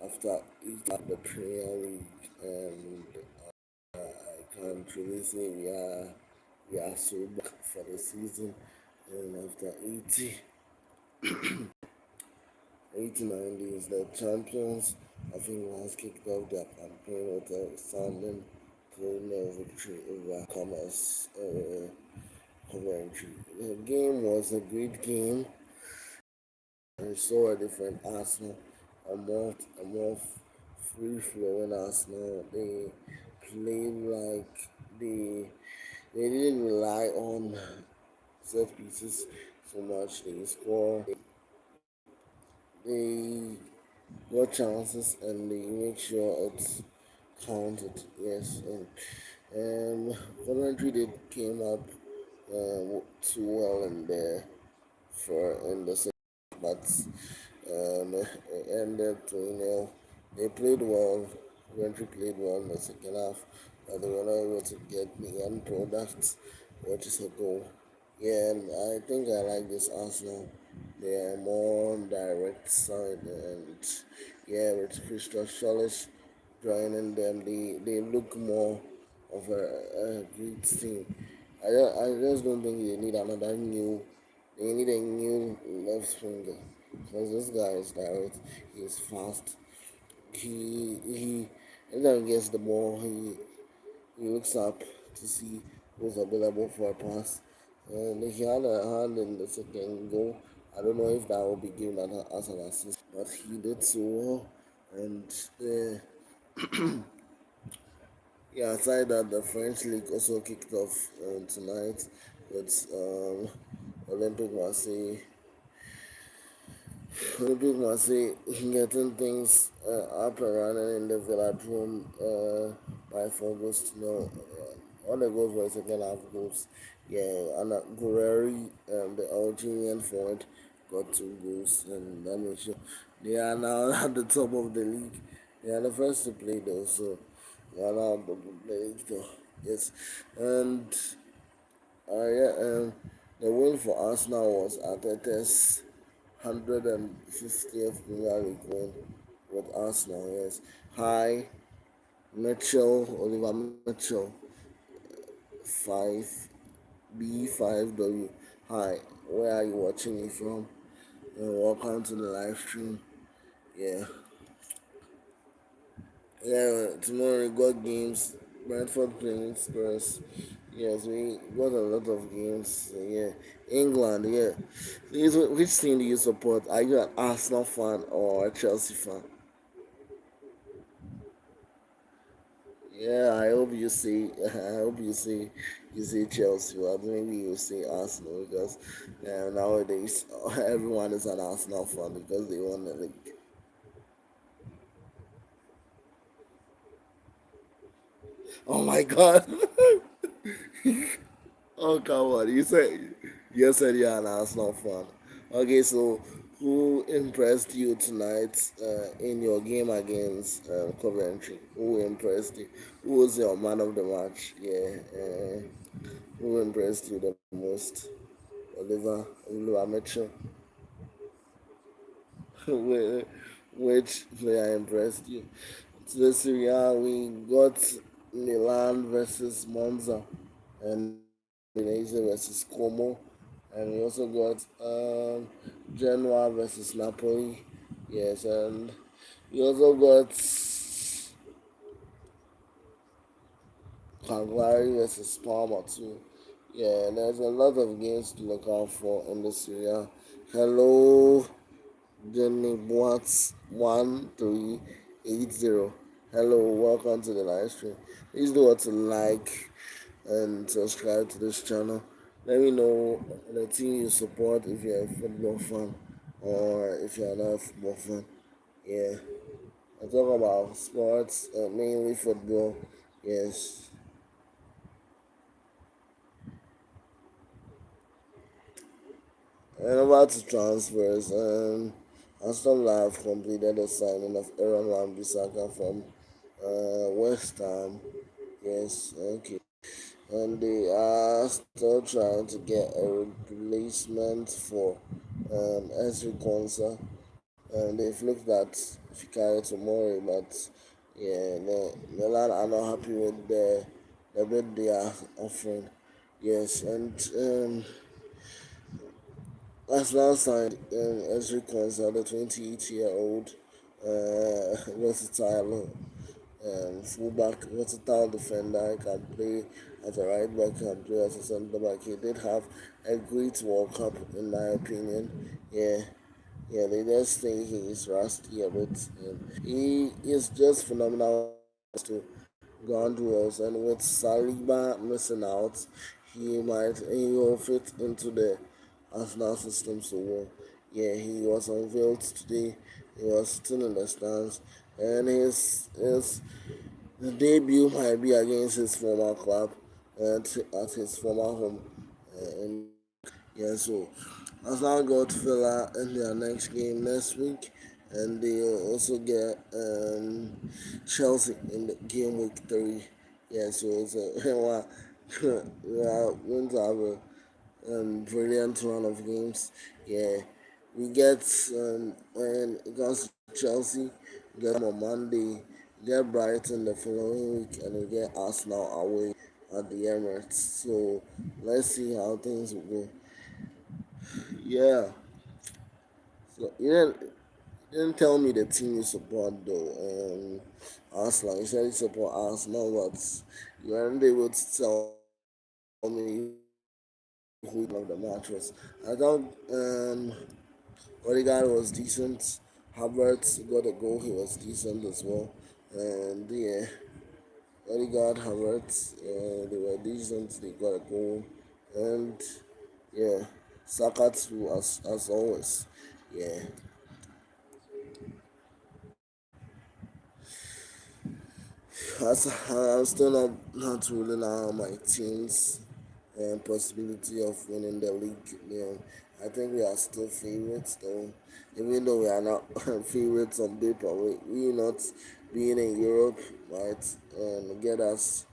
after each of the Premier League, and I can truly say we are so back for the season, and after 89 days, the champions I think last kicked off their campaign with a sounding 3-0 victory over Coventry. The game was a great game. I saw a different Arsenal, a more free flowing Arsenal. They played like they didn't rely on set pieces so much. They score, they got chances, and they make sure it's counted. Yes, and Coventry did came up too well in there for in the second, but it ended 2-0. They played well. Coventry played well in the second half, but they were not able to get the end product, which is a goal. Yeah, and I think I like this Arsenal. They are more on direct side, and yeah, with Crystal Palace joining them, they look more of a great team. I just don't think they need another new. They need a new left winger because this guy is direct. He's fast. He every time he gets the ball, he looks up to see who's available for a pass. And he had a hand in the second goal. I don't know if that will be given as an assist, but he did so well. And yeah, aside that, the French league also kicked off tonight with Olympic Marseille Olympic Marseille getting things up and running in the Velodrome by 4 goals to no. All the goals were second half goals. Yeah, and Guerreri, the Algerian forward, got 2 goals, and that makes sure they are now at the top of the league. They are the first to play though, so they are now at the top of the league though. Yes, and yeah, the win for Arsenal was Arteta's 150th Premier League win with Arsenal. Yes, hi Oliver Mitchell, 5B5W. Hi, where are you watching me from? And welcome to the live stream. Yeah, yeah. Tomorrow we got games. Brentford playing Spurs. Yes, we got a lot of games. Yeah, England. Yeah. Which team do you support? Are you an Arsenal fan or a Chelsea fan? Yeah, I hope you see. I hope you see Chelsea. But maybe you see Arsenal because nowadays everyone is an Arsenal fan because they won the league. Oh my God! Oh come on! You said you're an Arsenal fan. Okay, so who impressed you tonight in your game against Coventry? Who impressed you? Who was your man of the match? Yeah, who impressed you the most? Oliver Mitchell. Which player impressed you? To the seriea, we got Milan versus Monza and Udinese versus Como, and we also got Genoa versus Napoli. Yes, and we also got Cagliari versus Parma too. Yeah, there's a lot of games to look out for in the seriea. Hello, Jenny Watts 1380. Hello, welcome to the live stream. Please do what to like and subscribe to this channel. Let me know the team you support if you're a football fan or if you're not a football fan. Yeah, I talk about sports, mainly football. Yes, and about to transfers. Aston Villa have completed the signing of Aaron Wan-Bissaka from West Ham. Yes, okay. And they are still trying to get a replacement for Esri Konsa. They've looked at Fikayo tomorrow, but yeah, Milan are not happy with the bid they are offering. Yes, and Arsenal signed Ezri Konsa, the 28-year-old versatile fullback, versatile defender. He can play as a right back, can play as a centre back. He did have a great World Cup, in my opinion. Yeah, yeah, they just think he's rusty a bit. He is just phenomenal to ground rules, and with Saliba missing out, he will fit into the Arsenal system so well. Yeah, he was unveiled today. He was sitting in the stands, and his debut might be against his former club at his former home. And yeah, so Arsenal got Villa in their next game next week, and they also get Chelsea in the game week 3. Yeah, so it's a we are going to have a brilliant run of games. Yeah, we get when it comes to Chelsea, we get them on Monday, we get Brighton the following week, and we get Arsenal away at the Emirates. So let's see how things will go. Yeah. So you didn't tell me the team you support though. Arsenal. You said you support Arsenal, but you weren't able to tell me who you of the match was. I thought Odegaard was decent. Havertz got a goal. He was decent as well. And yeah, Odegaard, Havertz, they were decent. They got a goal. And yeah, Saka too, as always. Yeah. I'm still not ruling out my team's possibility of winning the league. I think we are still favorites, though. Even though we are not favorites on paper, we not being in Europe might get us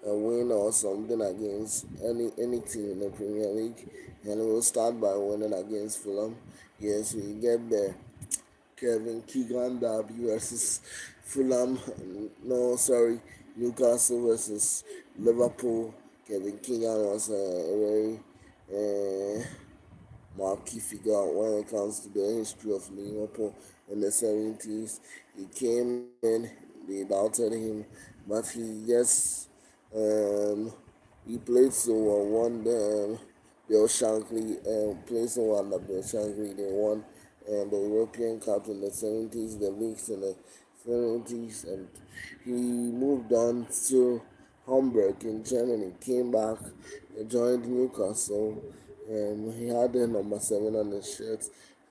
a win or something against any team in the Premier League, and we'll start by winning against Fulham. Yes, we get there. Kevin Keegan Derby versus Fulham. No, sorry, Newcastle versus Liverpool. Kevin Keegan was a very marquee figure when it comes to the history of Liverpool in the 70s. He came in, they doubted him, but um, he played so well. Won the Bill Shankly played so well under Bill Shankly. They won the European Cup in the 70s, the leagues in the 70s, and he moved on to Hamburg in Germany, came back, joined Newcastle, and he had the number 7 on his shirt,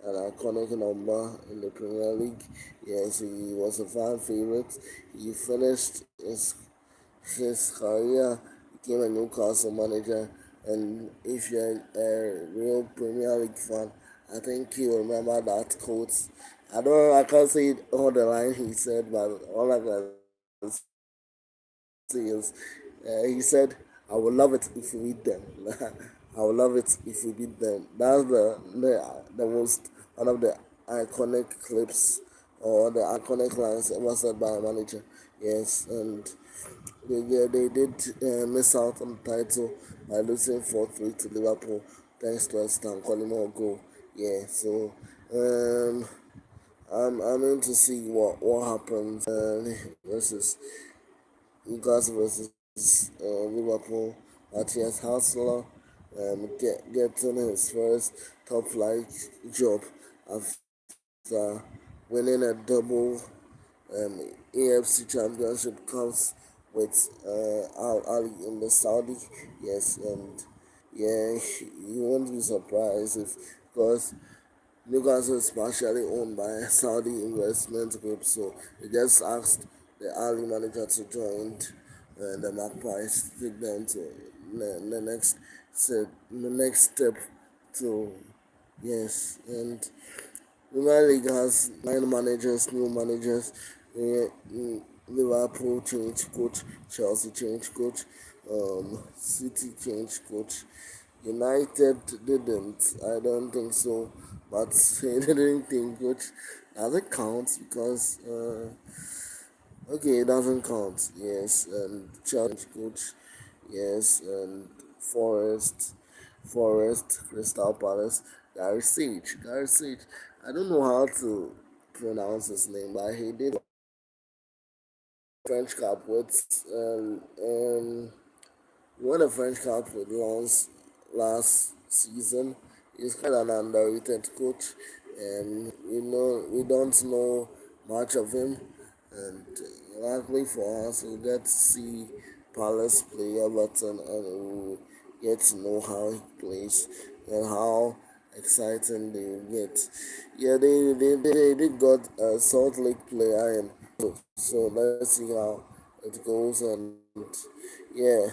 an iconic number in the Premier League. Yes, he was a fan favorite. He finished his career, became a Newcastle manager, and if you're a real Premier League fan, I think you remember that quote. I can't say it all the line he said, but all I can say is, he said, "I would love it if we beat them. I would love it if we beat them." That's the most one of the iconic clips or the iconic lines ever said by a manager. Yes, and they did miss out on the title by losing 4-3 to Liverpool thanks to a Stan Collymore goal. Yeah, so um, I'm in to see what happens versus Newcastle versus Liverpool. Matthias Hassler getting his first top flight job after winning a double AFC Championship comes with Al Ali in the Saudi. Yes, and yeah, you won't be surprised if because Newcastle is partially owned by a Saudi investment group, so he just asked the Ali manager to join the Magpies, take them to the next step to yes, and Premier League has 9 managers, new managers. Liverpool changed coach, Chelsea changed coach, City changed coach. United didn't. I don't think so, but they didn't think coach. Does it count? Because okay, it doesn't count. Yes, and Chelsea coach. Yes, and Forest, Crystal Palace, Gary Sage. Gary Sage. I don't know how to pronounce his name, but he did French Cup with won a French Cup with Lens last season. He's quite an underrated coach, and we don't know much of him. And luckily for us, we get to see Palace play Everton, and we get to know how he plays and how exciting they will get. Yeah, they got a Salt Lake player, and so let's see how it goes. And yeah.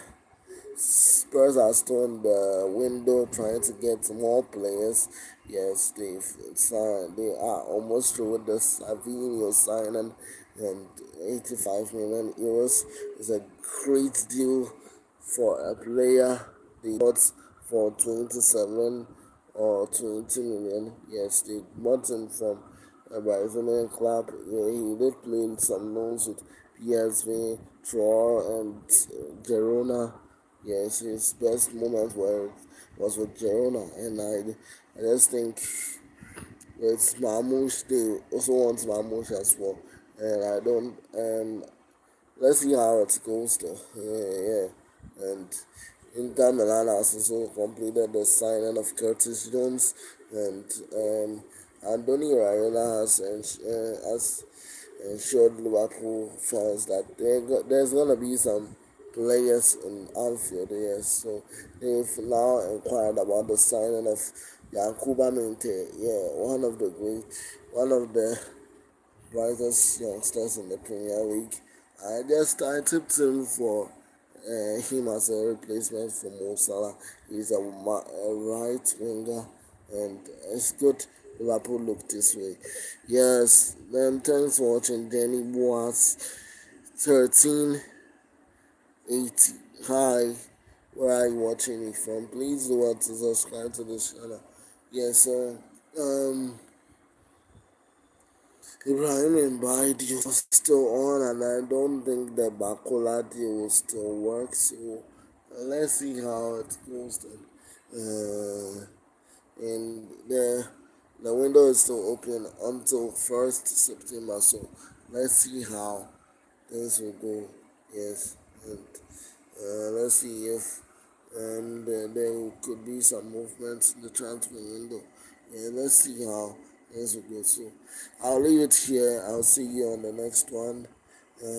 Spurs are still in the window trying to get more players. Yes, they've signed. They are almost through with the Savinho signing, and 85 million euros is a great deal for a player. They bought for 27 or 20 million. Yes, they bought him from a Brazilian club. Yeah, he did play in some loans with PSV, Troyes, and Girona. Yes, his best moment was with Girona, and I just think it's Mamouche. They also want Mamouche as well, and I don't. And let's see how it goes though. Yeah. And Inter Milan has also completed the signing of Curtis Jones, and Andoni Raiola has ensured Liverpool fans that there's gonna be some players in Anfield. Yes, so they've now inquired about the signing of Yankuba Minte. Yeah, one of the brightest youngsters in the Premier League. I tipped him for him as a replacement for Mo Salah. He's a right winger, and it's good Liverpool look this way. Yes, then thanks for watching Danny Boas 1380. Hi, where are you watching me from? Please do want to subscribe to this channel. Yes, sir. Ibrahim and Bai deal is still on, and I don't think the Bakola deal will still work. So let's see how it goes then. And the window is still open until 1st September. So let's see how things will go. Yes, and let's see if there could be some movement in the transfer window. Yeah, let's see how things will go. So I'll leave it here. I'll see you on the next one.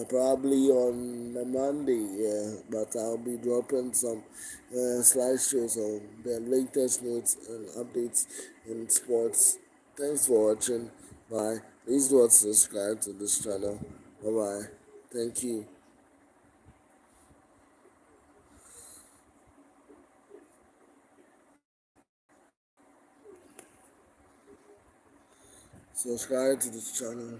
Probably on a Monday, yeah, but I'll be dropping some slideshows on the latest news and updates in sports. Thanks for watching. Bye. Please do not subscribe to this channel. Bye bye. Thank you. Subscribe to this channel.